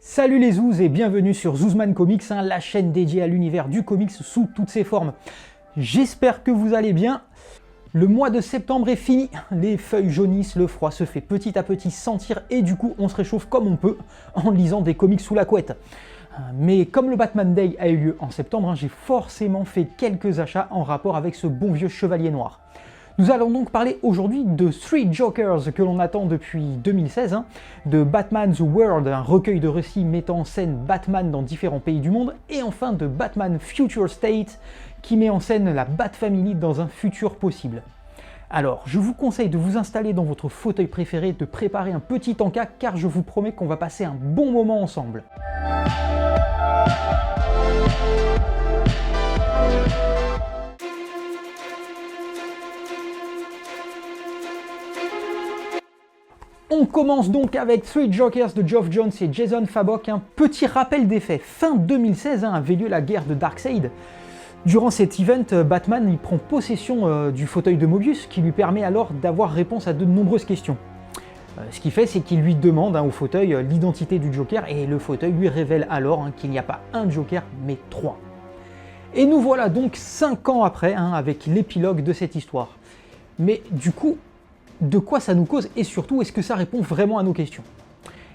Salut les zouzes et bienvenue sur Zouzman Comics, la chaîne dédiée à l'univers du comics sous toutes ses formes. J'espère que vous allez bien. Le mois de septembre est fini, les feuilles jaunissent, le froid se fait petit à petit sentir et du coup on se réchauffe comme on peut en lisant des comics sous la couette. Mais comme le Batman Day a eu lieu en septembre, j'ai forcément fait quelques achats en rapport avec ce bon vieux Chevalier Noir. Nous allons donc parler aujourd'hui de Three Jokers que l'on attend depuis 2016, de Batman's World, un recueil de récits mettant en scène Batman dans différents pays du monde, et enfin de Batman Future State qui met en scène la Bat-Family dans un futur possible. Alors, je vous conseille de vous installer dans votre fauteuil préféré, de préparer un petit encas car je vous promets qu'on va passer un bon moment ensemble. On commence donc avec Three Jokers de Geoff Johns et Jason Fabok. Un petit rappel des faits. Fin 2016 avait lieu la guerre de Darkseid. Durant cet event, Batman il prend possession du fauteuil de Mobius qui lui permet alors d'avoir réponse à de nombreuses questions. Ce qu'il fait, c'est qu'il lui demande au fauteuil l'identité du Joker et le fauteuil lui révèle alors qu'il n'y a pas un Joker mais 3. Et nous voilà donc 5 ans après avec l'épilogue de cette histoire. Mais du coup, de quoi ça nous cause et surtout, est-ce que ça répond vraiment à nos questions?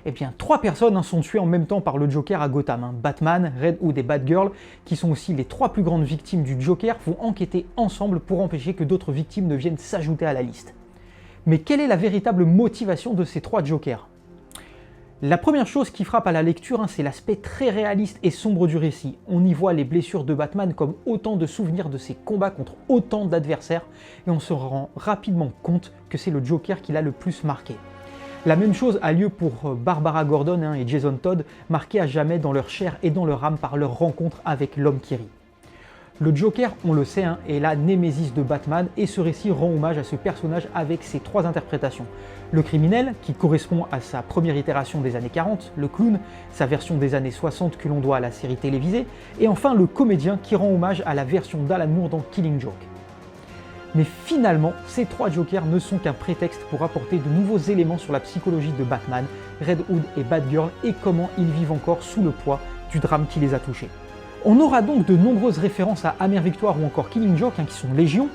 Eh bien, 3 personnes sont tuées en même temps par le Joker à Gotham. Batman, Red Hood et Batgirl, qui sont aussi les 3 plus grandes victimes du Joker, vont enquêter ensemble pour empêcher que d'autres victimes ne viennent s'ajouter à la liste. Mais quelle est la véritable motivation de ces 3 Jokers? La première chose qui frappe à la lecture, c'est l'aspect très réaliste et sombre du récit. On y voit les blessures de Batman comme autant de souvenirs de ses combats contre autant d'adversaires, et on se rend rapidement compte que c'est le Joker qui l'a le plus marqué. La même chose a lieu pour Barbara Gordon et Jason Todd, marqués à jamais dans leur chair et dans leur âme par leur rencontre avec l'homme qui rit. Le Joker, on le sait, est la némésis de Batman et ce récit rend hommage à ce personnage avec ses 3 interprétations. Le criminel, qui correspond à sa première itération des années 40, le clown, sa version des années 60 que l'on doit à la série télévisée, et enfin le comédien qui rend hommage à la version d'Alan Moore dans Killing Joke. Mais finalement, ces 3 Jokers ne sont qu'un prétexte pour apporter de nouveaux éléments sur la psychologie de Batman, Red Hood et Batgirl et comment ils vivent encore sous le poids du drame qui les a touchés. On aura donc de nombreuses références à Amère Victoire ou encore Killing Joke qui sont légion,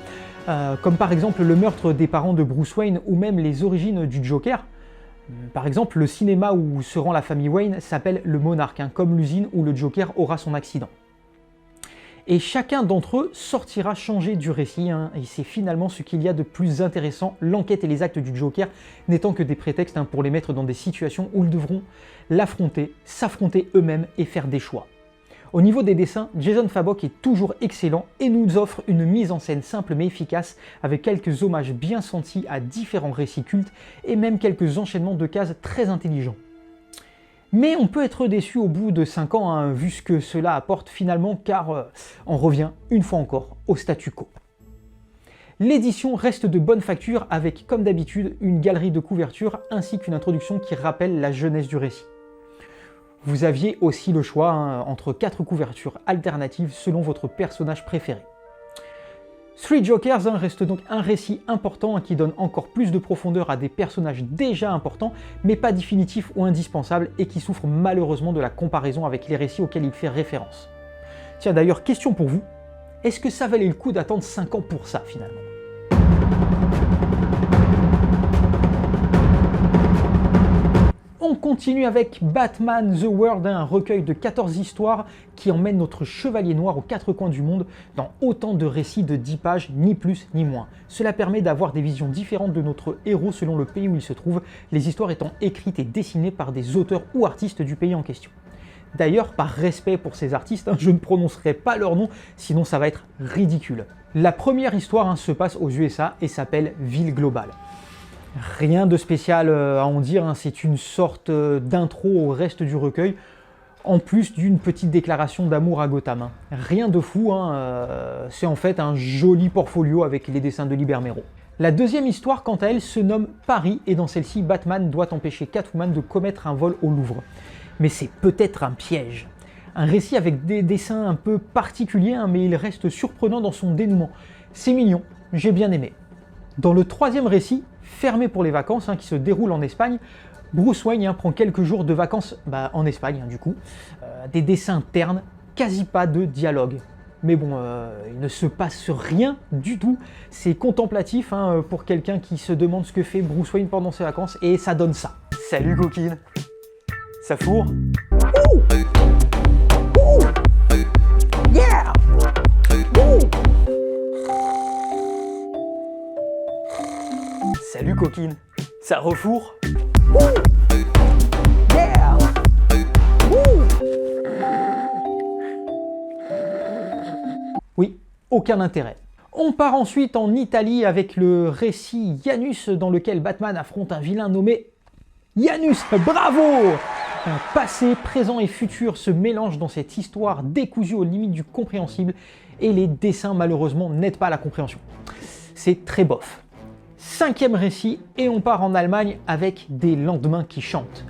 comme par exemple le meurtre des parents de Bruce Wayne ou même les origines du Joker. Par exemple, le cinéma où se rend la famille Wayne s'appelle le Monarque, comme l'usine où le Joker aura son accident. Et chacun d'entre eux sortira changé du récit, et c'est finalement ce qu'il y a de plus intéressant, l'enquête et les actes du Joker n'étant que des prétextes pour les mettre dans des situations où ils devront l'affronter, s'affronter eux-mêmes et faire des choix. Au niveau des dessins, Jason Fabok est toujours excellent et nous offre une mise en scène simple mais efficace avec quelques hommages bien sentis à différents récits cultes et même quelques enchaînements de cases très intelligents. Mais on peut être déçu au bout de 5 ans vu ce que cela apporte finalement car on revient une fois encore au statu quo. L'édition reste de bonne facture avec comme d'habitude une galerie de couvertures ainsi qu'une introduction qui rappelle la jeunesse du récit. Vous aviez aussi le choix entre 4 couvertures alternatives selon votre personnage préféré. Three Jokers reste donc un récit important qui donne encore plus de profondeur à des personnages déjà importants mais pas définitifs ou indispensables et qui souffrent malheureusement de la comparaison avec les récits auxquels il fait référence. Tiens d'ailleurs, question pour vous, est-ce que ça valait le coup d'attendre 5 ans pour ça finalement ? On continue avec Batman The World, un recueil de 14 histoires qui emmène notre chevalier noir aux 4 coins du monde dans autant de récits de 10 pages, ni plus ni moins. Cela permet d'avoir des visions différentes de notre héros selon le pays où il se trouve, les histoires étant écrites et dessinées par des auteurs ou artistes du pays en question. D'ailleurs, par respect pour ces artistes, je ne prononcerai pas leur nom, sinon ça va être ridicule. La première histoire se passe aux USA et s'appelle Ville Globale. Rien de spécial à en dire, c'est une sorte d'intro au reste du recueil, en plus d'une petite déclaration d'amour à Gotham. Rien de fou, c'est en fait un joli portfolio avec les dessins de Liber Mero. La deuxième histoire, quant à elle, se nomme Paris, et dans celle-ci, Batman doit empêcher Catwoman de commettre un vol au Louvre. Mais c'est peut-être un piège. Un récit avec des dessins un peu particuliers, mais il reste surprenant dans son dénouement. C'est mignon, j'ai bien aimé. Dans le troisième récit, Fermé pour les vacances, qui se déroule en Espagne, Bruce Wayne prend quelques jours de vacances en Espagne, du coup. Des dessins ternes, quasi pas de dialogue. Mais bon, il ne se passe rien du tout. C'est contemplatif pour quelqu'un qui se demande ce que fait Bruce Wayne pendant ses vacances, et ça donne ça. Salut coquine. Ça fourre? Ouh! Ouh! Yeah! Ouh! Salut coquine. Ça refourre? Ouh! Yeah! Ouh! Oui, aucun intérêt. On part ensuite en Italie avec le récit Janus, dans lequel Batman affronte un vilain nommé Janus. Bravo! Un passé, présent et futur se mélangent dans cette histoire décousue aux limites du compréhensible, et les dessins malheureusement n'aident pas à la compréhension. C'est très bof. 5e récit, et on part en Allemagne avec des lendemains qui chantent.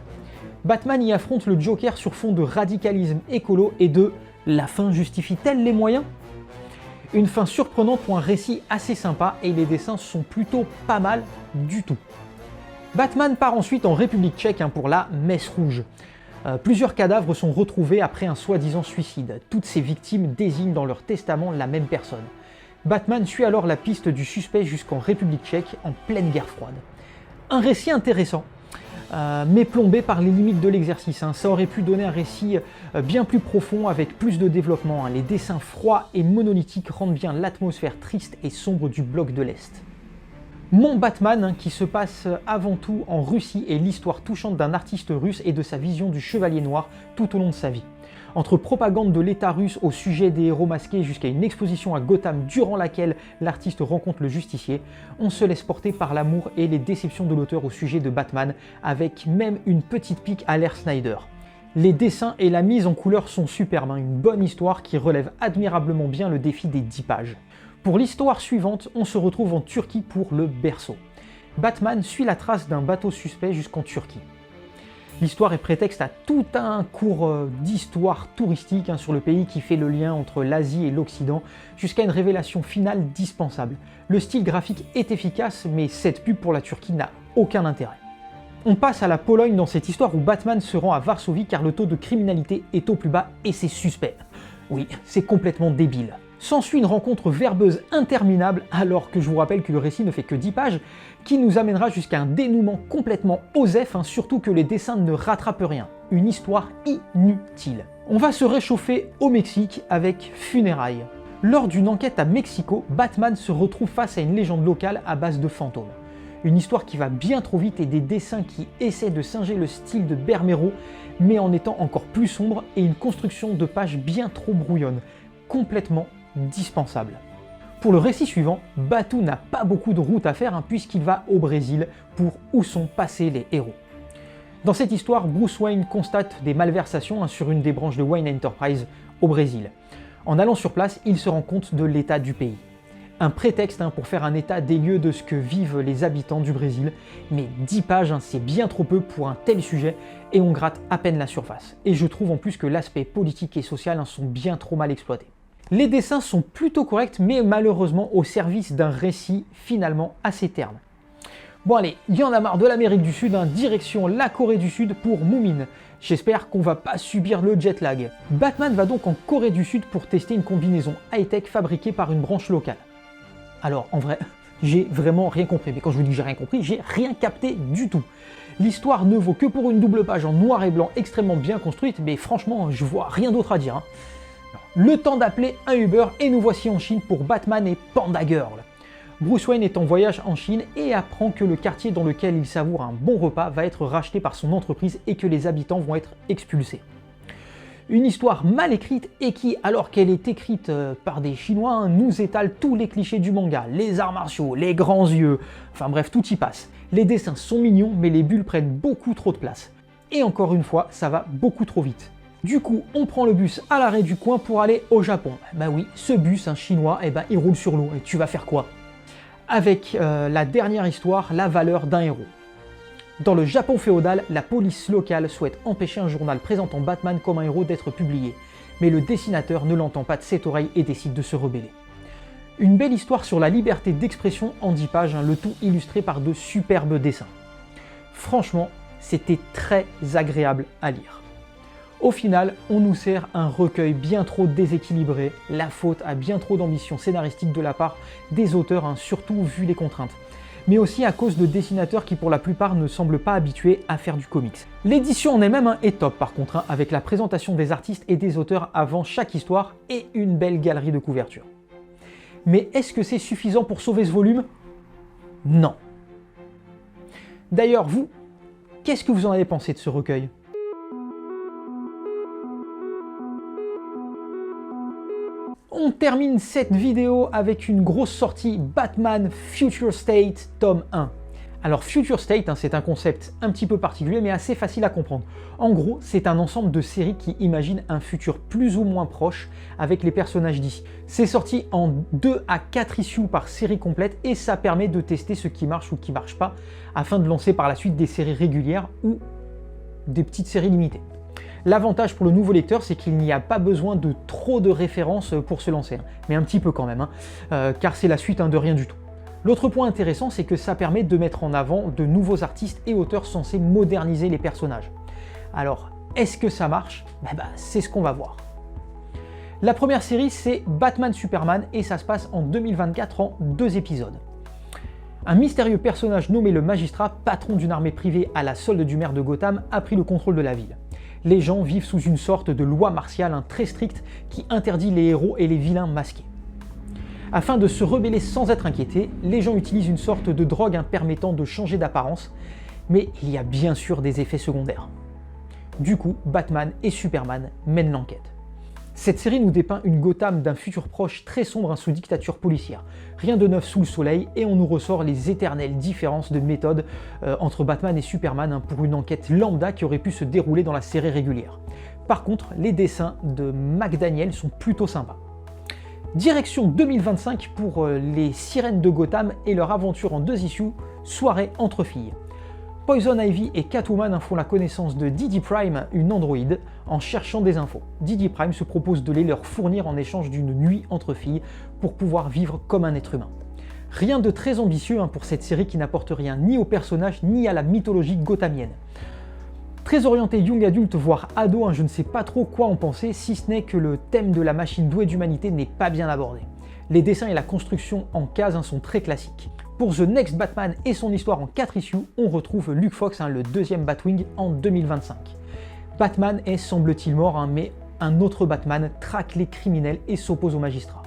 Batman y affronte le Joker sur fond de radicalisme écolo et de « la fin justifie-t-elle les moyens ?» Une fin surprenante pour un récit assez sympa, et les dessins sont plutôt pas mal du tout. Batman part ensuite en République tchèque pour la Messe Rouge. Plusieurs cadavres sont retrouvés après un soi-disant suicide. Toutes ces victimes désignent dans leur testament la même personne. Batman suit alors la piste du suspect jusqu'en République tchèque, en pleine guerre froide. Un récit intéressant, mais plombé par les limites de l'exercice. Ça aurait pu donner un récit bien plus profond, avec plus de développement. Les dessins froids et monolithiques rendent bien l'atmosphère triste et sombre du bloc de l'Est. Mon Batman, qui se passe avant tout en Russie, est l'histoire touchante d'un artiste russe et de sa vision du Chevalier Noir tout au long de sa vie. Entre propagande de l'État russe au sujet des héros masqués jusqu'à une exposition à Gotham durant laquelle l'artiste rencontre le justicier, on se laisse porter par l'amour et les déceptions de l'auteur au sujet de Batman, avec même une petite pique à l'ère Snyder. Les dessins et la mise en couleur sont superbes, une bonne histoire qui relève admirablement bien le défi des 10 pages. Pour l'histoire suivante, on se retrouve en Turquie pour le berceau. Batman suit la trace d'un bateau suspect jusqu'en Turquie. L'histoire est prétexte à tout un cours d'histoire touristique sur le pays qui fait le lien entre l'Asie et l'Occident, jusqu'à une révélation finale dispensable. Le style graphique est efficace, mais cette pub pour la Turquie n'a aucun intérêt. On passe à la Pologne dans cette histoire où Batman se rend à Varsovie car le taux de criminalité est au plus bas et c'est suspect. Oui, c'est complètement débile. S'ensuit une rencontre verbeuse interminable, alors que je vous rappelle que le récit ne fait que 10 pages, qui nous amènera jusqu'à un dénouement complètement osef, surtout que les dessins ne rattrapent rien. Une histoire inutile. On va se réchauffer au Mexique avec Funérailles. Lors d'une enquête à Mexico, Batman se retrouve face à une légende locale à base de fantômes. Une histoire qui va bien trop vite et des dessins qui essaient de singer le style de Bermero, mais en étant encore plus sombre, et une construction de pages bien trop brouillonne, complètement dispensable. Pour le récit suivant, Batu n'a pas beaucoup de route à faire puisqu'il va au Brésil pour où sont passés les héros. Dans cette histoire, Bruce Wayne constate des malversations sur une des branches de Wayne Enterprise au Brésil. En allant sur place, il se rend compte de l'état du pays. Un prétexte pour faire un état des lieux de ce que vivent les habitants du Brésil, mais 10 pages c'est bien trop peu pour un tel sujet et on gratte à peine la surface. Et je trouve en plus que l'aspect politique et social sont bien trop mal exploités. Les dessins sont plutôt corrects, mais malheureusement au service d'un récit finalement assez terne. Bon allez, il y en a marre de l'Amérique du Sud, direction la Corée du Sud pour Moomin. J'espère qu'on va pas subir le jet lag. Batman va donc en Corée du Sud pour tester une combinaison high-tech fabriquée par une branche locale. Alors en vrai, j'ai vraiment rien compris, mais quand je vous dis que j'ai rien compris, j'ai rien capté du tout. L'histoire ne vaut que pour une double page en noir et blanc extrêmement bien construite, mais franchement, je vois rien d'autre à dire. Le temps d'appeler un Uber et nous voici en Chine pour Batman et Panda Girl. Bruce Wayne est en voyage en Chine et apprend que le quartier dans lequel il savoure un bon repas va être racheté par son entreprise et que les habitants vont être expulsés. Une histoire mal écrite et qui, alors qu'elle est écrite par des Chinois, nous étale tous les clichés du manga, les arts martiaux, les grands yeux, enfin bref, tout y passe. Les dessins sont mignons, mais les bulles prennent beaucoup trop de place. Et encore une fois, ça va beaucoup trop vite. Du coup, on prend le bus à l'arrêt du coin pour aller au Japon. Bah oui, ce bus, chinois, il roule sur l'eau, et tu vas faire quoi? Avec la dernière histoire, la valeur d'un héros. Dans le Japon féodal, la police locale souhaite empêcher un journal présentant Batman comme un héros d'être publié, mais le dessinateur ne l'entend pas de cette oreille et décide de se rebeller. Une belle histoire sur la liberté d'expression en 10 pages, le tout illustré par de superbes dessins. Franchement, C'était très agréable à lire. Au final, on nous sert un recueil bien trop déséquilibré, la faute à bien trop d'ambition scénaristique de la part des auteurs, surtout vu les contraintes. Mais aussi à cause de dessinateurs qui pour la plupart ne semblent pas habitués à faire du comics. L'édition en elle-même est top par contre, avec la présentation des artistes et des auteurs avant chaque histoire et une belle galerie de couverture. Mais est-ce que c'est suffisant pour sauver ce volume? Non. D'ailleurs, vous, qu'est-ce que vous en avez pensé de ce recueil? On termine cette vidéo avec une grosse sortie Batman Future State tome 1. Alors Future State, c'est un concept un petit peu particulier mais assez facile à comprendre. En gros, c'est un ensemble de séries qui imaginent un futur plus ou moins proche avec les personnages d'ici. C'est sorti en 2 à 4 issues par série complète et ça permet de tester ce qui marche ou qui marche pas afin de lancer par la suite des séries régulières ou des petites séries limitées. L'avantage pour le nouveau lecteur, c'est qu'il n'y a pas besoin de trop de références pour se lancer, mais un petit peu quand même, car c'est la suite de rien du tout. L'autre point intéressant, c'est que ça permet de mettre en avant de nouveaux artistes et auteurs censés moderniser les personnages. Alors, est-ce que ça marche? C'est ce qu'on va voir. La première série, c'est Batman Superman, et ça se passe en 2024 en 2 épisodes. Un mystérieux personnage nommé le Magistrat, patron d'une armée privée à la solde du maire de Gotham, a pris le contrôle de la ville. Les gens vivent sous une sorte de loi martiale très stricte qui interdit les héros et les vilains masqués. Afin de se rebeller sans être inquiétés, les gens utilisent une sorte de drogue permettant de changer d'apparence, mais il y a bien sûr des effets secondaires. Du coup, Batman et Superman mènent l'enquête. Cette série nous dépeint une Gotham d'un futur proche très sombre sous dictature policière. Rien de neuf sous le soleil et on nous ressort les éternelles différences de méthode entre Batman et Superman pour une enquête lambda qui aurait pu se dérouler dans la série régulière. Par contre, les dessins de McDaniel sont plutôt sympas. Direction 2025 pour les sirènes de Gotham et leur aventure en 2 issues, soirée entre filles. Poison Ivy et Catwoman font la connaissance de Didi Prime, une androïde, en cherchant des infos. Didi Prime se propose de les leur fournir en échange d'une nuit entre filles pour pouvoir vivre comme un être humain. Rien de très ambitieux pour cette série qui n'apporte rien ni au personnage ni à la mythologie gothamienne. Très orienté young adulte voire ado, je ne sais pas trop quoi en penser si ce n'est que le thème de la machine douée d'humanité n'est pas bien abordé. Les dessins et la construction en cases sont très classiques. Pour The Next Batman et son histoire en 4 issues, on retrouve Luke Fox, le deuxième Batwing, en 2025. Batman est semble-t-il mort, mais un autre Batman traque les criminels et s'oppose aux magistrats.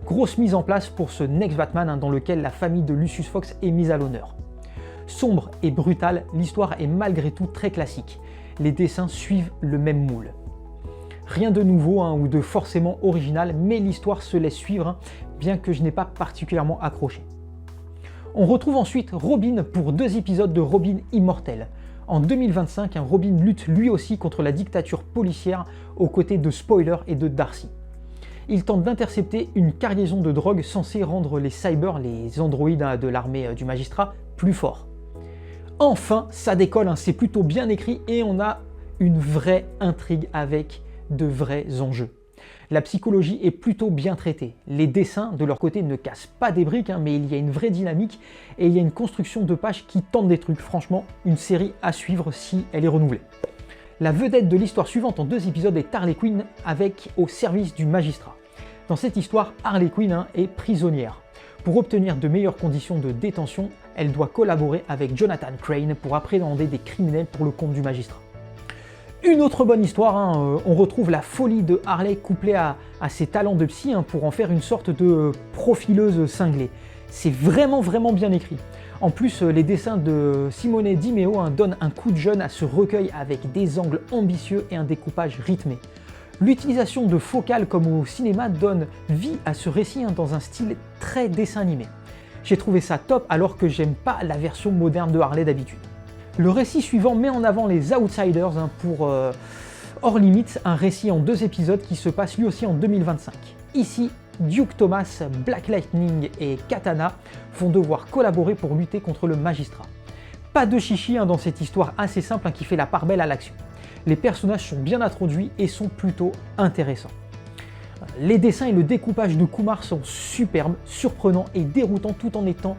Grosse mise en place pour ce Next Batman dans lequel la famille de Lucius Fox est mise à l'honneur. Sombre et brutale, l'histoire est malgré tout très classique. Les dessins suivent le même moule. Rien de nouveau ou de forcément original, mais l'histoire se laisse suivre, bien que je n'ai pas particulièrement accroché. On retrouve ensuite Robin pour 2 épisodes de Robin Immortel. En 2025, Robin lutte lui aussi contre la dictature policière aux côtés de Spoiler et de Darcy. Il tente d'intercepter une cargaison de drogue censée rendre les cyber, les androïdes de l'armée du magistrat, plus forts. Enfin, ça décolle, c'est plutôt bien écrit et on a une vraie intrigue avec de vrais enjeux. La psychologie est plutôt bien traitée. Les dessins, de leur côté, ne cassent pas des briques, mais il y a une vraie dynamique et il y a une construction de pages qui tente des trucs. Franchement, une série à suivre si elle est renouvelée. La vedette de l'histoire suivante en 2 épisodes est Harley Quinn avec au service du magistrat. Dans cette histoire, Harley Quinn est prisonnière. Pour obtenir de meilleures conditions de détention, elle doit collaborer avec Jonathan Crane pour appréhender des criminels pour le compte du magistrat. Une autre bonne histoire, on retrouve la folie de Harley couplée à ses talents de psy pour en faire une sorte de profileuse cinglée. C'est vraiment bien écrit. En plus, les dessins de Simone Di Meo donnent un coup de jeune à ce recueil avec des angles ambitieux et un découpage rythmé. L'utilisation de focales comme au cinéma donne vie à ce récit dans un style très dessin animé. J'ai trouvé ça top alors que j'aime pas la version moderne de Harley d'habitude. Le récit suivant met en avant les Outsiders pour Hors Limits, un récit en 2 épisodes qui se passe lui aussi en 2025. Ici, Duke Thomas, Black Lightning et Katana vont devoir collaborer pour lutter contre le magistrat. Pas de chichi dans cette histoire assez simple qui fait la part belle à l'action. Les personnages sont bien introduits et sont plutôt intéressants. Les dessins et le découpage de Kumar sont superbes, surprenants et déroutants tout en étant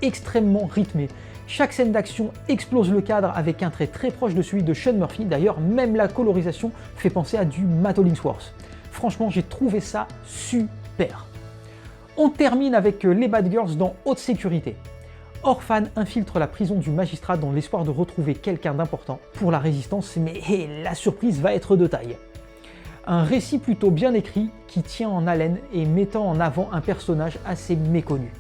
extrêmement rythmés. Chaque scène d'action explose le cadre avec un trait très proche de celui de Sean Murphy. D'ailleurs, même la colorisation fait penser à du Matt Hollingsworth. Franchement, j'ai trouvé ça super. On termine avec les Bad Girls dans Haute Sécurité. Orphan infiltre la prison du magistrat dans l'espoir de retrouver quelqu'un d'important pour la résistance, mais la surprise va être de taille. Un récit plutôt bien écrit qui tient en haleine et mettant en avant un personnage assez méconnu.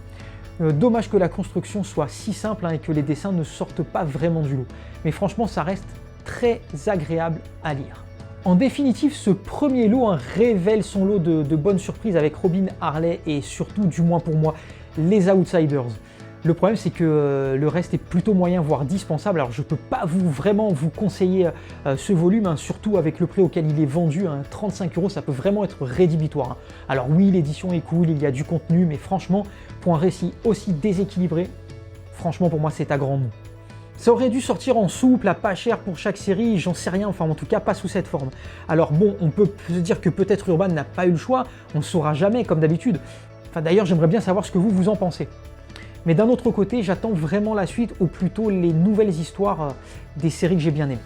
Dommage que la construction soit si simple et que les dessins ne sortent pas vraiment du lot. Mais franchement, ça reste très agréable à lire. En définitive, ce premier lot révèle son lot de bonnes surprises avec Robin, Harley et surtout, du moins pour moi, les Outsiders. Le problème, c'est que le reste est plutôt moyen, voire dispensable. Alors, je ne peux pas vraiment vous conseiller ce volume, surtout avec le prix auquel il est vendu, 35 €, ça peut vraiment être rédhibitoire. Alors oui, l'édition est cool, il y a du contenu, mais franchement, pour un récit aussi déséquilibré, franchement, pour moi, c'est à grand nom. Ça aurait dû sortir en souple, à pas cher pour chaque série, j'en sais rien, enfin en tout cas pas sous cette forme. Alors bon, on peut se dire que peut-être Urban n'a pas eu le choix, on ne saura jamais comme d'habitude. Enfin d'ailleurs, j'aimerais bien savoir ce que vous en pensez. Mais d'un autre côté, j'attends vraiment la suite, ou plutôt les nouvelles histoires des séries que j'ai bien aimées.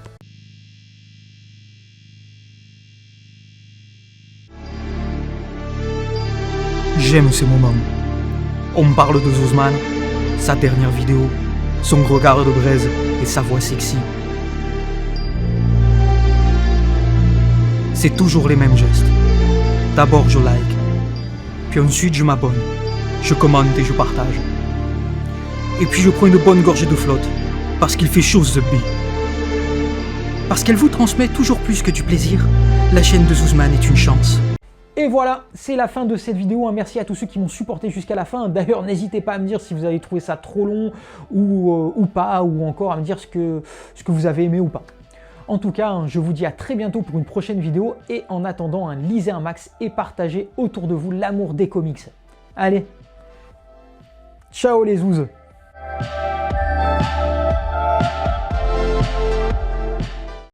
J'aime ces moments. On me parle de Zuzman, sa dernière vidéo, son regard de braise et sa voix sexy. C'est toujours les mêmes gestes. D'abord je like, puis ensuite je m'abonne, je commente et je partage. Et puis je prends une bonne gorgée de flotte, parce qu'il fait chaud The Bee. Parce qu'elle vous transmet toujours plus que du plaisir, la chaîne de Zuzman est une chance. Et voilà, c'est la fin de cette vidéo. Merci à tous ceux qui m'ont supporté jusqu'à la fin. D'ailleurs, n'hésitez pas à me dire si vous avez trouvé ça trop long ou pas, ou encore à me dire ce que vous avez aimé ou pas. En tout cas, je vous dis à très bientôt pour une prochaine vidéo. Et en attendant, lisez un max et partagez autour de vous l'amour des comics. Allez, ciao les zouzes!